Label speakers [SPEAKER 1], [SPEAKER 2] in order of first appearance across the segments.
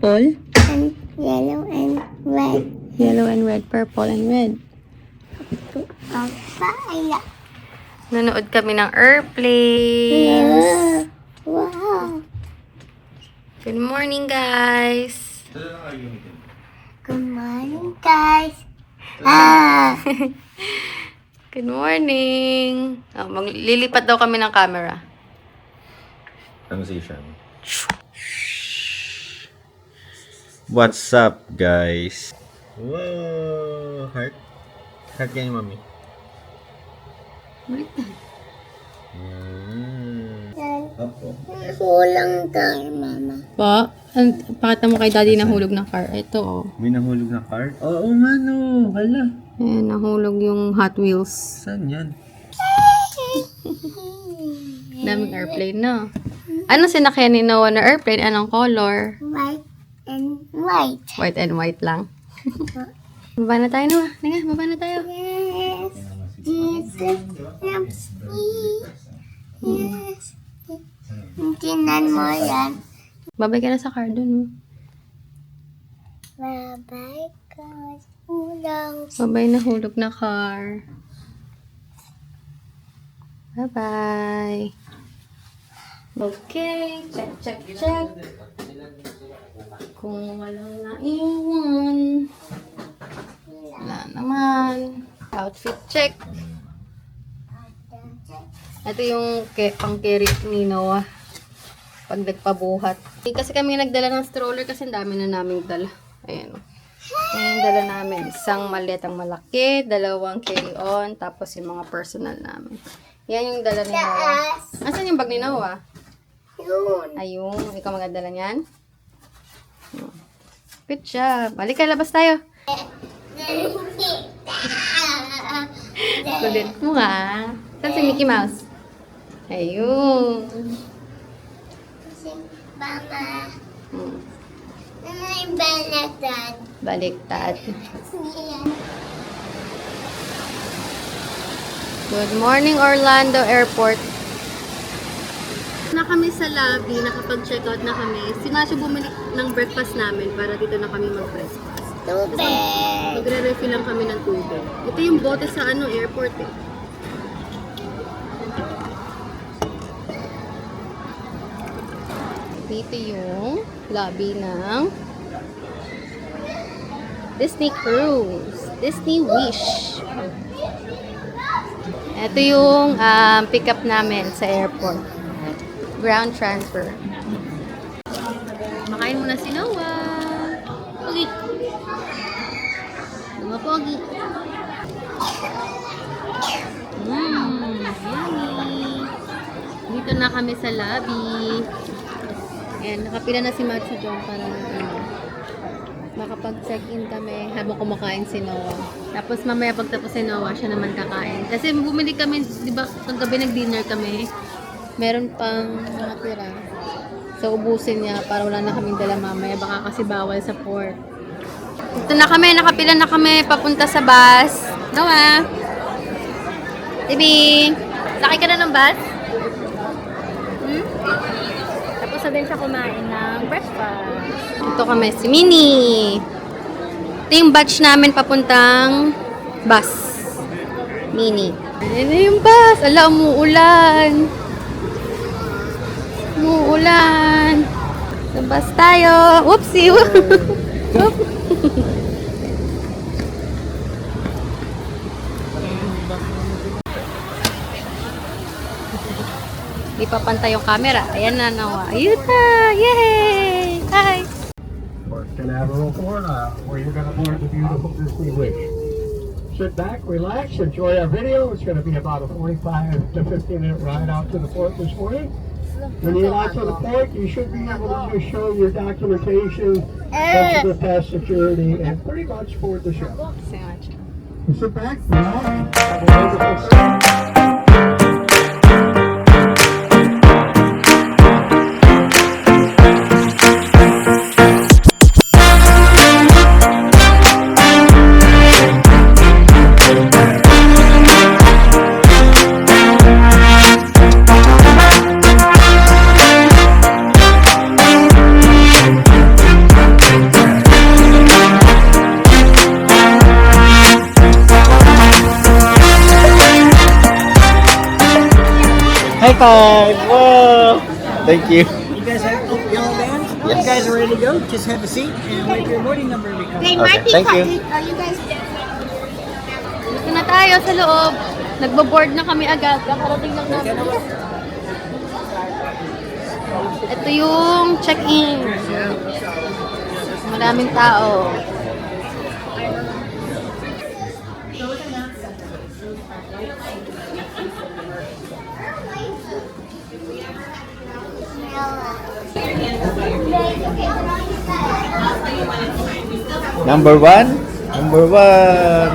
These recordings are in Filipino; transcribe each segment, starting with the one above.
[SPEAKER 1] purple.
[SPEAKER 2] And yellow and red.
[SPEAKER 1] Yellow and red, purple and red.
[SPEAKER 2] Papaya.
[SPEAKER 1] Nanood kami ng airplanes.
[SPEAKER 2] Wow.
[SPEAKER 1] Good morning, guys.
[SPEAKER 2] Good morning, guys. Ah.
[SPEAKER 1] Good morning. Oh, maglilipat daw kami ng camera.
[SPEAKER 3] Transition. What's up, guys? Whoa! Heart? Heart yan yung mami. Opo.
[SPEAKER 2] Kulang tayo, mama.
[SPEAKER 1] Pa, pakita mo kay daddy nahulog ng car. Ito, oh.
[SPEAKER 3] May nahulog na cart? Oo nga, no. Hala.
[SPEAKER 1] Ayan, nahulog yung Hot Wheels.
[SPEAKER 3] Saan yan?
[SPEAKER 1] Daming airplane na. Ano sinakyan ni Noah na airplane? Anong color?
[SPEAKER 2] White and white.
[SPEAKER 1] White and white lang. Baba na tayo, Noah. Nga, baba na tayo.
[SPEAKER 2] Yes. Jesus loves me. Yes. Tinan mo yan.
[SPEAKER 1] Babay ka na sa car dun, oh.
[SPEAKER 2] Bye-bye, guys. Ulang.
[SPEAKER 1] Babay na hulog na car. Bye-bye. Okay, check. Kung walang naiwan. Wala naman. Outfit check. Ito yung pang-carry ni Noah. Pag nagpabuhat. Kasi kami nagdala ng stroller kasi ang dami na naming dala. Ayan o. Ayan yung dala namin. Isang maletang malaki, dalawang carry-on, tapos yung mga personal namin. Yan yung dala ni Noah. Asan yung bag ni Noah?
[SPEAKER 2] Yun.
[SPEAKER 1] Ayun. Ikaw magdala niyan? Good job. Balik ka, labas tayo. Kulit mo nga. Saan si Mickey Mouse? Ayun.
[SPEAKER 2] Si Mama.
[SPEAKER 1] Hmm.
[SPEAKER 2] May banatan.
[SPEAKER 1] Baliktad.
[SPEAKER 2] Yan.
[SPEAKER 1] Good morning, Orlando Airport. Na kami sa lobby, nakapag-check out na kami. Si Masyo bumalik ng breakfast namin para dito na kami mag-breakfast.
[SPEAKER 2] Tubig.
[SPEAKER 1] Magre-refill lang kami ng tubig. Ito yung bote sa airport eh. Dito yung lobby ng Disney Cruise. Disney Wish. Ito yung pick-up namin sa airport. Ground transfer. Makain muna si Noah. Pogi. Noah, pogi. Yummy. Dito na kami sa lobby. Ayan, nakapila na si Matsu doon para makapag-check-in kami habang kumakain si Noah. Tapos mamaya pagtapos si Noah, siya naman kakain. Kasi bumili kami, di ba, kagabi nag-dinner kami. Meron pang natira. So, ubusin niya para wala na kaming dala mamaya. Baka kasi bawal sa port. Ito na kami, nakapila na kami papunta sa bus. Noah! Tibi! Sakay ka na ng bus? Tapos na din siya kumain ng breakfast. Ito kami, si Minnie. Ito yung batch namin papuntang bus. Minnie. Ayan na yung bus. Ala, umuulan. Umuulan. Sa bus tayo. Whoopsie. Whoop. Di pa pantay yung camera. Ayan na, Noah. Ayun na! Yay! Hi!
[SPEAKER 4] Canaveral, Florida, where you're going to board the beautiful Disney Wish. Sit back, relax, enjoy our video. It's going to be about a 45 to 50-minute ride out to the port this morning. When you get out to the port, you should be able to just show your documentation, sensitive past security, and pretty much board the show.
[SPEAKER 1] So much.
[SPEAKER 4] Sit back, relax, have a wonderful day.
[SPEAKER 3] high five! Whoa! Thank you.
[SPEAKER 5] You guys have yellow bands?
[SPEAKER 3] Yes.
[SPEAKER 5] You guys are ready to go? Just have a seat and wait for your boarding number to come.
[SPEAKER 3] Okay, thank you.
[SPEAKER 2] Are you guys
[SPEAKER 1] Dito na tayo sa loob. Nagbo-board na kami agad. Kakarating lang namin. Ito yung check-in. Maraming tao.
[SPEAKER 3] Number one. Number one.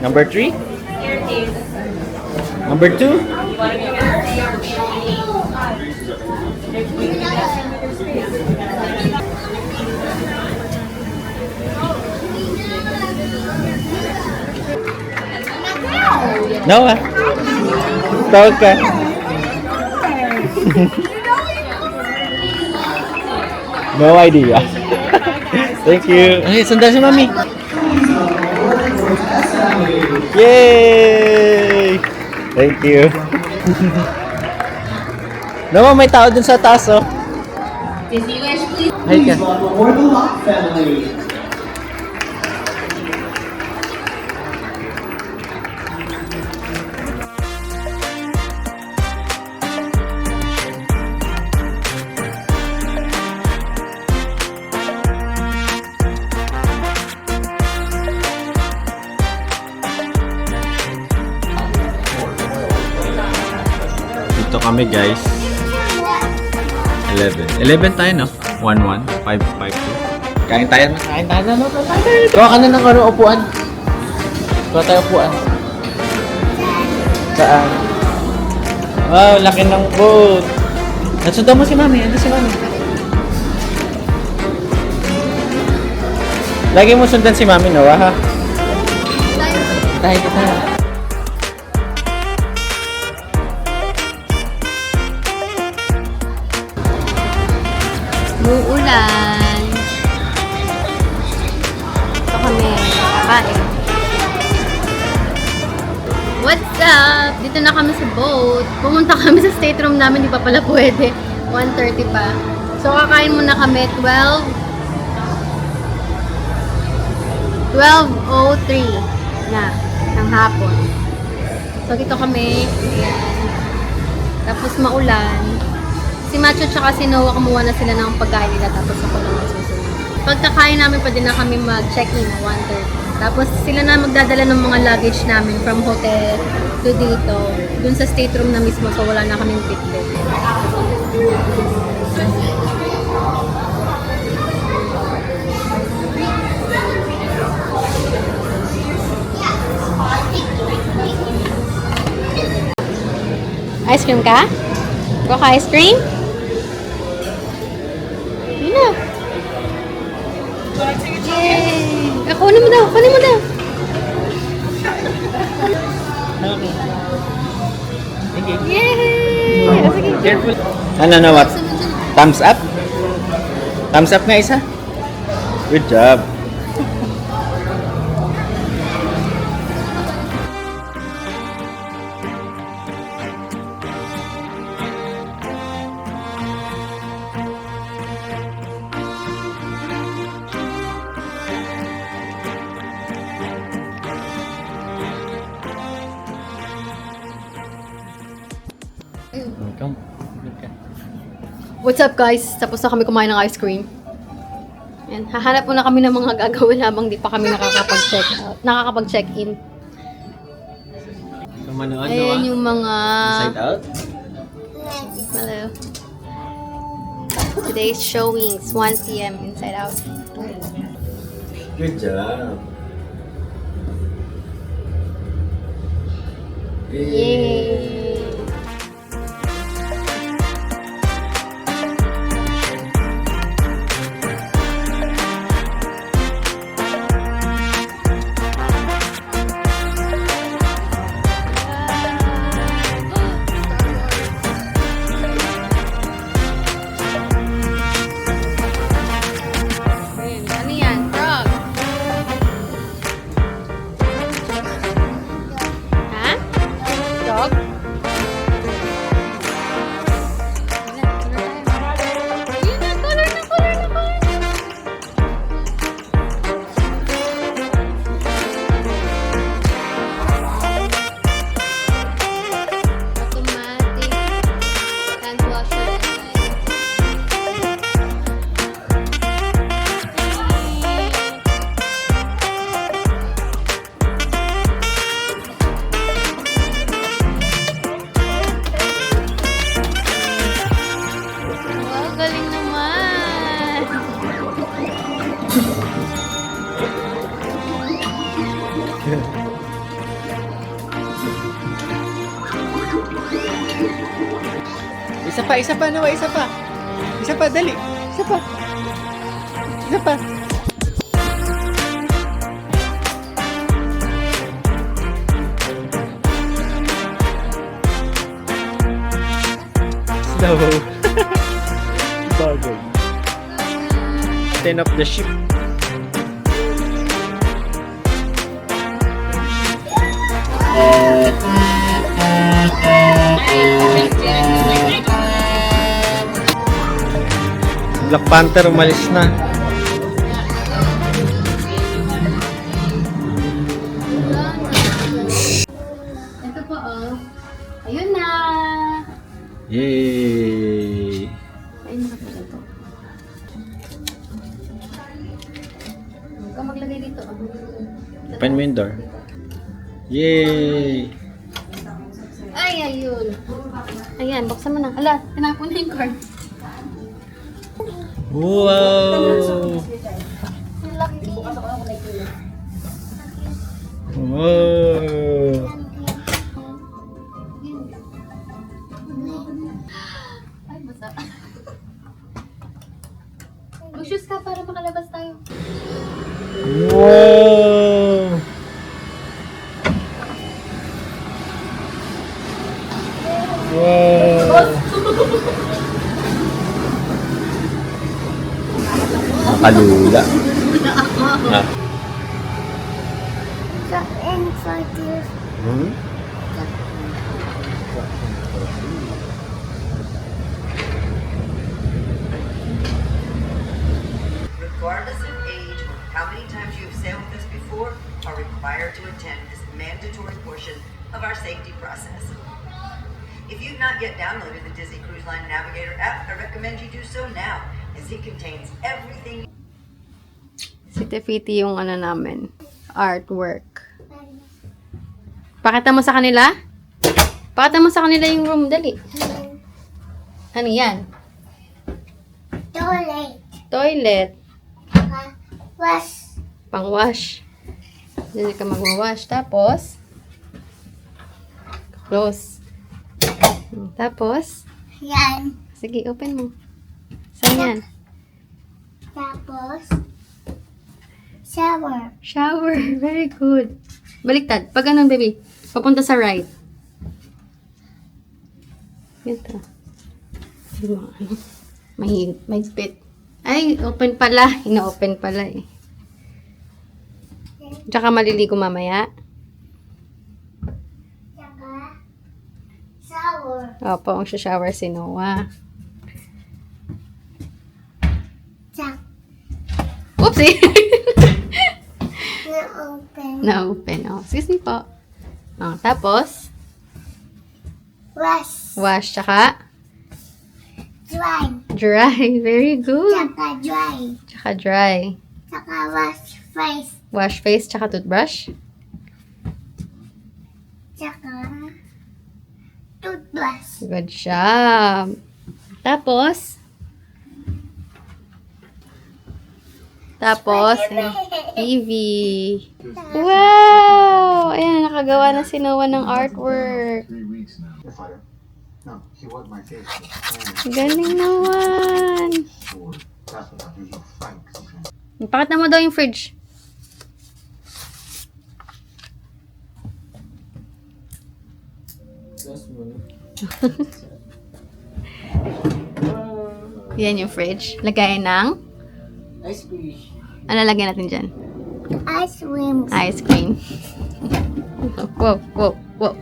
[SPEAKER 3] Number three. Number two. Noah. Tawag ka. No idea. Thank you. Ay, sandal si Mami. Yay! Thank you. Noah, may tao dun sa taas, oh. Hi ka. Dito kami, guys. 11. 11 tayo, no? 11, 552. Kain tayo na. Kain tayo na. Kuha ka na ng ano, upuan. Kuha tayo upuan. Saan? Wow, laki ng boat. Nasundan mo si Mami. Ano si Mami? Lagi mo sundan si Mami, Noah, ha? Tayo, tayo.
[SPEAKER 1] Muulan. Ito kami. Kain. What's up? Dito na kami sa boat. Pumunta kami sa stateroom namin. Di pa pala pwede. 1:30 pa. So, kakain muna kami. 12:03 na ng hapon. So, dito kami. Ayan. Tapos maulan. Si Macho tsaka si Noah kumuha na sila ng pagkain nila tapos ako lang susunod. Pagkakain namin pwede na kami mag-check-in 1:30. Tapos sila na magdadala ng mga luggage namin from hotel to dito. Dun sa stateroom na mismo so wala na kaming pitbit. Ice cream ka? Go ka ice cream? Yun na. Yay! Kunin mo daw! Kunin mo daw! Yay! Sige.
[SPEAKER 3] Careful. Ano na, what? Thumbs up? Thumbs up nga isa? Good job. Come.
[SPEAKER 1] What's up guys? Tapos na kami kumain ng ice cream. Yan. Hahanap muna kami ng mga gagawin habang di pa kami nakakapag-check-in.
[SPEAKER 3] So, manood,
[SPEAKER 1] Ayan yung mga...
[SPEAKER 3] Inside out?
[SPEAKER 1] Hello. Today's showings, 1 p.m. Inside Out.
[SPEAKER 3] Good job.
[SPEAKER 1] Yay! Ano yan? Frog? Ha?
[SPEAKER 5] isa pa, Noah, isa pa. Isa pa, dali. Isa pa. Isa pa. Slow. Bago. Turn off the ship. Black Panther umalis na.
[SPEAKER 1] Ito po, oh. Ayun na.
[SPEAKER 3] Yay!
[SPEAKER 1] Ayun na pala to. Huwag ka maglagay dito.
[SPEAKER 3] Open mo yung door. Yay!
[SPEAKER 1] Ay, ayun. Ayan, buksan mo na. Ala, tinapon na yung card.
[SPEAKER 3] Wow! Wow!
[SPEAKER 1] Ay, basa. Mag-shoes ka para makalabas tayo.
[SPEAKER 3] Wow! Wow! Nakalula. Ah.
[SPEAKER 2] Something for this.
[SPEAKER 3] Hmm?
[SPEAKER 6] Regardless of age or how many times you have sailed with us before, are required to attend this mandatory portion of our safety process. If you've not yet downloaded the Disney Cruise Line Navigator app, I recommend you do so now, as it contains everything.
[SPEAKER 1] Si Tefiti yung ano namin, artwork. Pakita mo sa kanila? Pakita mo sa kanila yung room, dali. Ano yan?
[SPEAKER 2] Toilet.
[SPEAKER 1] Toilet.
[SPEAKER 2] Wash.
[SPEAKER 1] Pang-wash. Dali ka magwa-wash. Tapos, close. Tapos,
[SPEAKER 2] Yan.
[SPEAKER 1] sige, open mo. Saan yan?
[SPEAKER 2] Tapos, shower.
[SPEAKER 1] Shower. Very good. Baliktad. Pag ganun, baby. Papunta sa right. Ito. Yung mga ano. May spit. Ay, open pala. Ina-open pala eh. Tsaka maliligo mamaya.
[SPEAKER 2] Saka, shower.
[SPEAKER 1] Opo, ang shower si Noah.
[SPEAKER 2] Saka,
[SPEAKER 1] Oopsie!
[SPEAKER 2] na-open.
[SPEAKER 1] Na-open. Oh, excuse me po. Oh, tapos,
[SPEAKER 2] Wash.
[SPEAKER 1] wash, tsaka
[SPEAKER 2] Dry.
[SPEAKER 1] dry. Very good.
[SPEAKER 2] Saka dry.
[SPEAKER 1] Tsaka dry.
[SPEAKER 2] Saka wash face.
[SPEAKER 1] Wash face, tsaka toothbrush.
[SPEAKER 2] Saka, toothbrush.
[SPEAKER 1] Good job. Tapos, TV. Wow! Ayan, nakagawa na si Noah ng artwork.
[SPEAKER 7] 3 weeks now. The fire? No, he was my face.
[SPEAKER 1] Galing naman.
[SPEAKER 7] Sure, that's what I do. You fight.
[SPEAKER 1] Pakita mo daw yung fridge. Yan yung fridge. Lagayan ng...
[SPEAKER 5] Ice cream.
[SPEAKER 1] Ano lagyan natin dyan?
[SPEAKER 2] Ice cream.
[SPEAKER 1] Ice cream. Wow, wow, wow.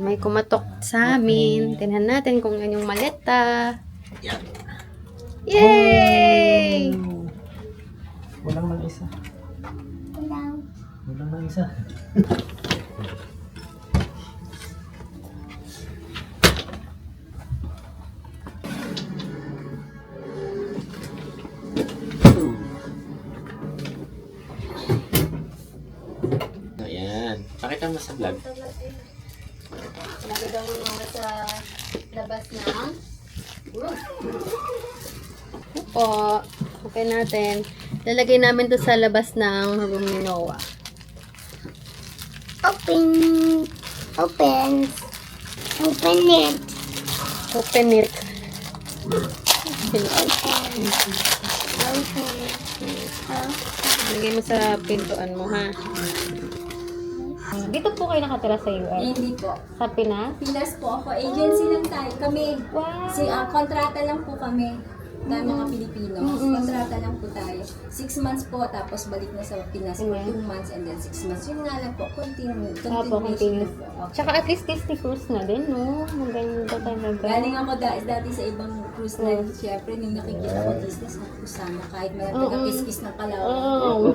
[SPEAKER 1] May kumatok sa amin. Tingnan natin kung yan yung maleta.
[SPEAKER 5] Yan.
[SPEAKER 1] Yay!
[SPEAKER 5] Walang lang isa.
[SPEAKER 2] Lang.
[SPEAKER 5] Walang lang isa.
[SPEAKER 3] Ayan. Pakita mo sa vlog.
[SPEAKER 1] Lagay daw mga sa labas ng room. Opo. Okay natin. Lalagay namin to sa labas ng room ni Noah.
[SPEAKER 2] Open. Open. Open it.
[SPEAKER 1] Open it. Lagay mo sa pintuan mo, ha? Dito po kayo nakatira sa US?
[SPEAKER 8] Hindi po.
[SPEAKER 1] Sa Pinas?
[SPEAKER 8] Pinas po ako. Agency lang tayo. Kami.
[SPEAKER 1] Wow!
[SPEAKER 8] Kontrata lang po kami. Tayo mga Pilipino. Kontrata lang po tayo. 6 months po, tapos balik na sa Pinas for 2 months and then 6 months. Yun nga lang po, continuation
[SPEAKER 1] continuous.
[SPEAKER 8] po. Okay.
[SPEAKER 1] Tsaka at least Disney Cruise na din, no? Maganda talaga.
[SPEAKER 8] Galing ako dati sa ibang cruise line. Siyempre, nung nakikita ko Disney sa kusama, kahit may nagkakis-kis ng kalaw.
[SPEAKER 1] Oh!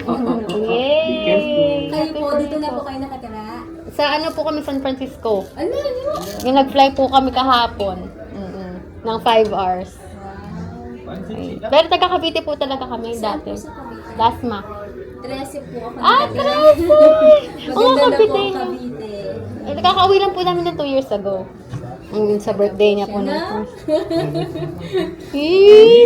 [SPEAKER 1] Yay!
[SPEAKER 8] Kayo po, dito na po kayo nakatira.
[SPEAKER 1] Sa ano po kami, San Francisco.
[SPEAKER 8] Ano?
[SPEAKER 1] Yung nag-fly po kami kahapon. Ng 5 hours. Ay. Pero taga Cavite po talaga kami dati.
[SPEAKER 8] Sa Cavite.
[SPEAKER 1] Dasma.
[SPEAKER 8] 13 po ako
[SPEAKER 1] Ah,
[SPEAKER 8] nakatira.
[SPEAKER 1] 13! Oo,
[SPEAKER 8] Maganda na po
[SPEAKER 1] Cavite.
[SPEAKER 8] ang Cavite.
[SPEAKER 1] Nakakauwi lang po namin ng 2 years ago. Sa birthday niya po.
[SPEAKER 8] Na?
[SPEAKER 1] Si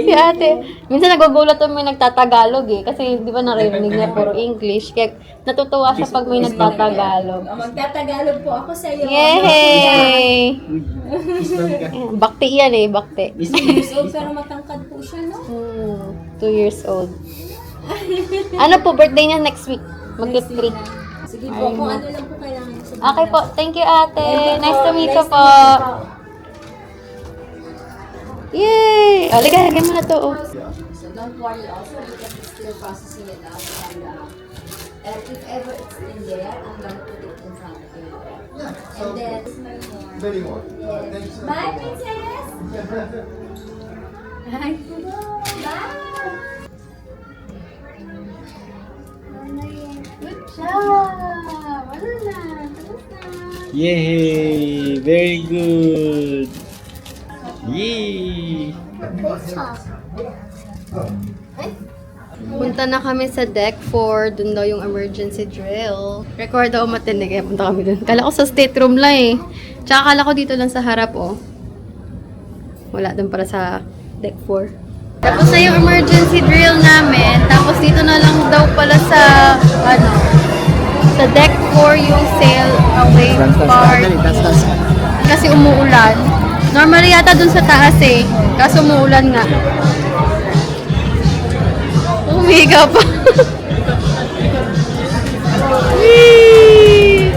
[SPEAKER 1] ate. Minsan nagugulat may nagtatagalog eh. Kasi di ba naririnig niya puro English. Kaya natutuwa siya pag may nagtatagalog.
[SPEAKER 8] Magtatagalog po ako sa iyo.
[SPEAKER 1] Yay! Bakti yan eh, bakti.
[SPEAKER 8] So, pero matangkad po siya, no?
[SPEAKER 1] 2 years old. Ano po, birthday niya next week. Mag-3.
[SPEAKER 8] Sige po, kung ano lang po kailangan sa
[SPEAKER 1] Okay po, thank you ate. Nice to meet you po. Yay! O, lagay mo na to. Oh.
[SPEAKER 8] So don't worry also because it's still processing it out and if ever it's in there, I'm gonna put it in front of you. And then,
[SPEAKER 7] Many more.
[SPEAKER 8] yes. Bye, princess! Bye! Bye! Good job! Ano na? Tapos na!
[SPEAKER 3] Yay! Very good! Yay!
[SPEAKER 1] Punta na kami sa deck 4. Dun daw yung emergency drill. Record daw matinig. Kaya punta kami dun. Kala ko sa stateroom lang eh. Tsaka kala ko dito lang sa harap oh. Wala dun para sa deck 4. Tapos na yung emergency drill namin. Tapos dito na lang daw pala sa sa deck 4 yung sail away part. Kasi umuulan. Normally yata dun sa taas eh. Kaso umuulan nga. Umiga pa. Whee!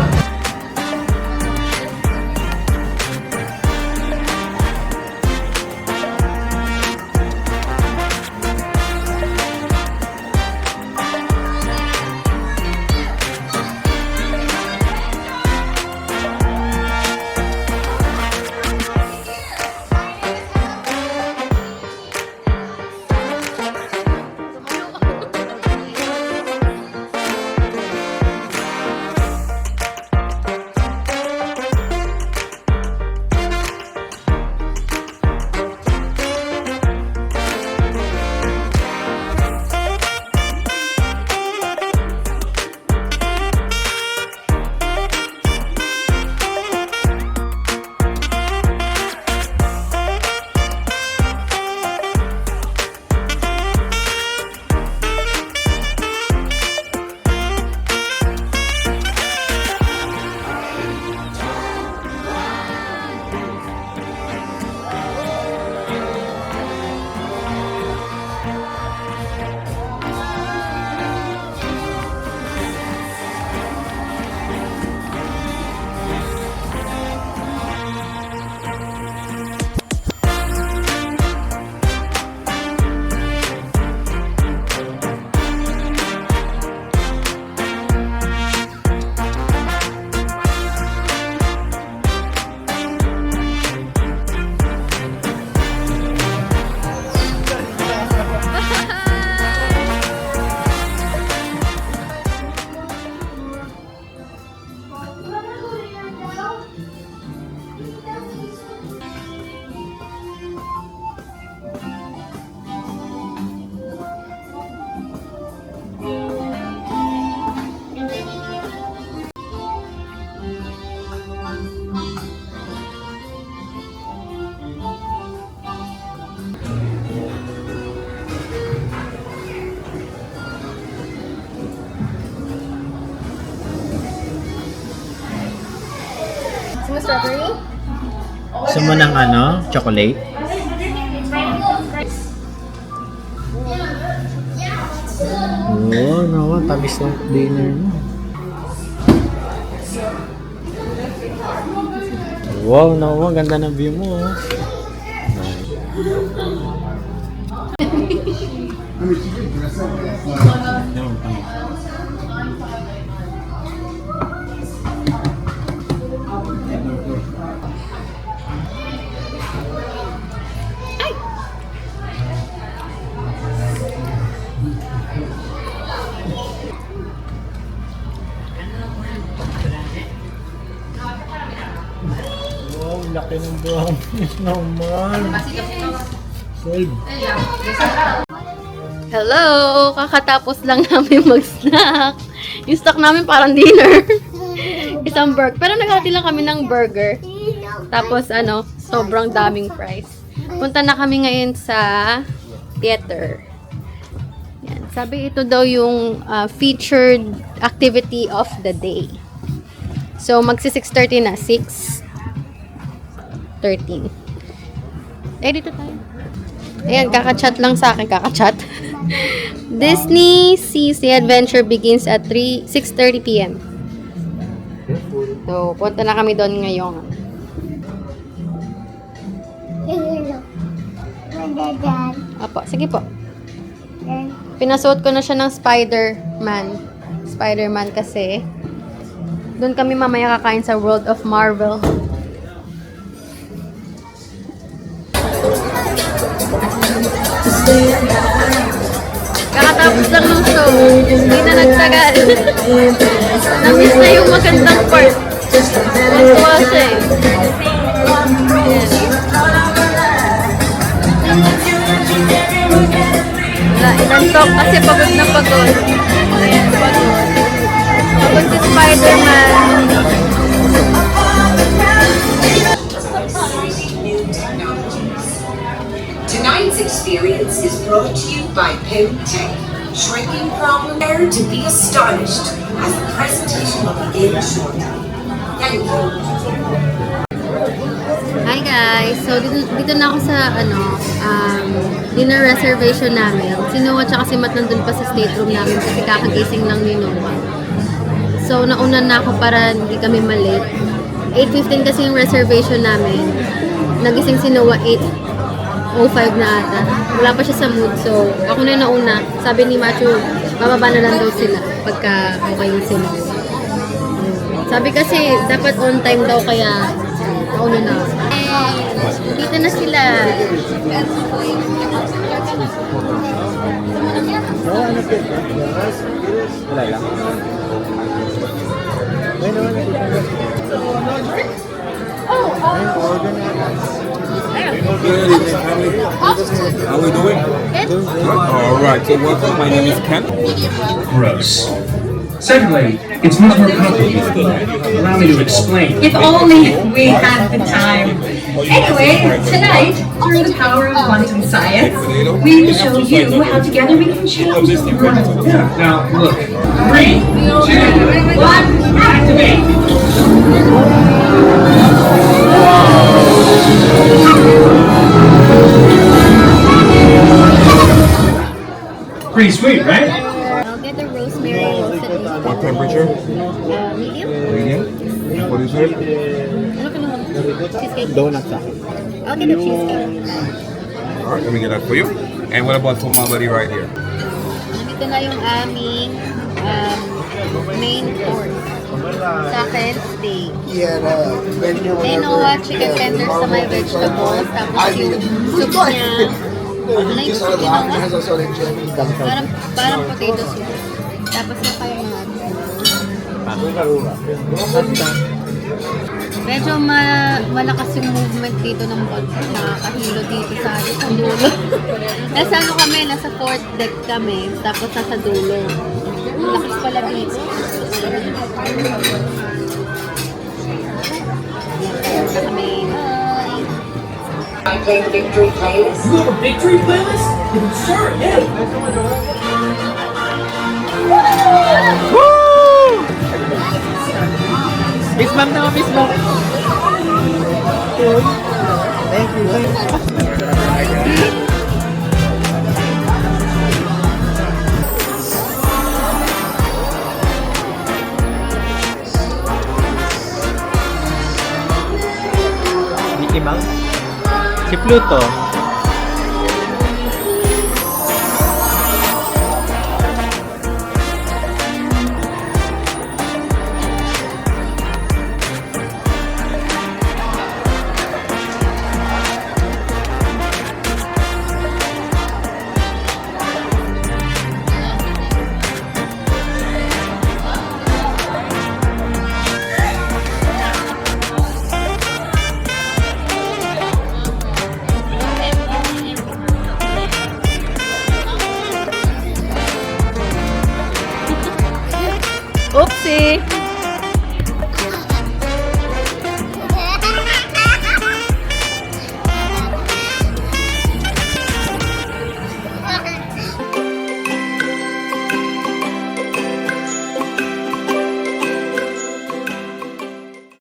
[SPEAKER 3] Gusto mo ng chocolate? Oo, nawa. Tamis ng dinner mo. Wow, nawa. Ganda ng view mo. Oh. Wow, laki ng brownies naman. Solve.
[SPEAKER 1] Hello! Kakatapos lang namin mag-snack. Yung snack namin parang dinner. Isang burger. Pero naghati lang kami ng burger. Tapos sobrang daming fries. Punta na kami ngayon sa theater. Yan. Sabi ito daw yung featured activity of the day. So magsi 6:30 na. 6:13. Dito tayo. Ayan, kakachat lang sa akin. Kakachat. Disney Seas the Adventure begins at 6:30 p.m. So, punta na kami doon ngayon.
[SPEAKER 2] Dad.
[SPEAKER 1] Apo, sige po. Pinasuot ko na siya ng Spider-Man kasi doon kami mamaya kakain sa World of Marvel. Kakatapos lang ng show. Hindi na nagtagal. Namiss na yung magandang part. Matuwa siya eh. Inantok kasi pagod na pagod. Ayan, pagod. Pagod si Spider-Man.
[SPEAKER 9] Tonight's experience is brought to you by Pimtech. Shrinking problem there to be astonished as the presentation will begin shortly. Thank you.
[SPEAKER 1] Hi guys! So, dito na ako sa, dinner reservation namin. Si Noah tsaka si Matt nandun pa sa stateroom namin kasi kakagising lang ni Noah. So, nauna na ako para hindi kami malate. 8:15 kasi yung reservation namin. Nagising si Noah 8:05 na ata. Wala pa siya sa mood. So, ako na yung nauna. Sabi ni Matthew, bababa na lang daw sila pagka okay yung sila. Sabi kasi, dapat on time daw kaya nauna na ako. Dito na sila.
[SPEAKER 3] Wala lang.
[SPEAKER 10] How we doing? All right. So welcome. My name is Ken.
[SPEAKER 4] Gross. Secondly, it's much more complicated. Allow me to explain.
[SPEAKER 11] If only we had the time. Anyway, tonight, through the power of quantum science, we will show you how together we can change the world.
[SPEAKER 4] Yeah, now look. 3, 2, 1, activate! Pretty sweet, right?
[SPEAKER 1] I'll get the rosemary roasted beef.
[SPEAKER 10] What temperature?
[SPEAKER 1] Medium?
[SPEAKER 10] Medium. What is it?
[SPEAKER 1] Ano ka naman? Cheesecake?
[SPEAKER 3] Donut sa akin.
[SPEAKER 1] I'll get the cheesecake.
[SPEAKER 10] All right. Let me get that for you. And what about for Marbury right here?
[SPEAKER 1] Nandito na yung aming main course. Sa akin, steak. May Noah chicken tenders sa may vegetables. Tapos yung soup niya. Ano yung soup niya, Noah? Parang potato soup. Tapos na kayo mga medyo malakas yung movement dito ng boat. Nakakahilo dito sa dulo. Nasa kami, nasa 4th deck kami. Tapos nasa dulo. Lakas pala dito. Ayan, na kami.
[SPEAKER 9] I play Victory Playlist.
[SPEAKER 4] You have a victory playlist? Sure, yeah.
[SPEAKER 3] Woo! Miss Ma'am na, Miss Ma'am. Thank you. Si Pluto.
[SPEAKER 1] Oopsie!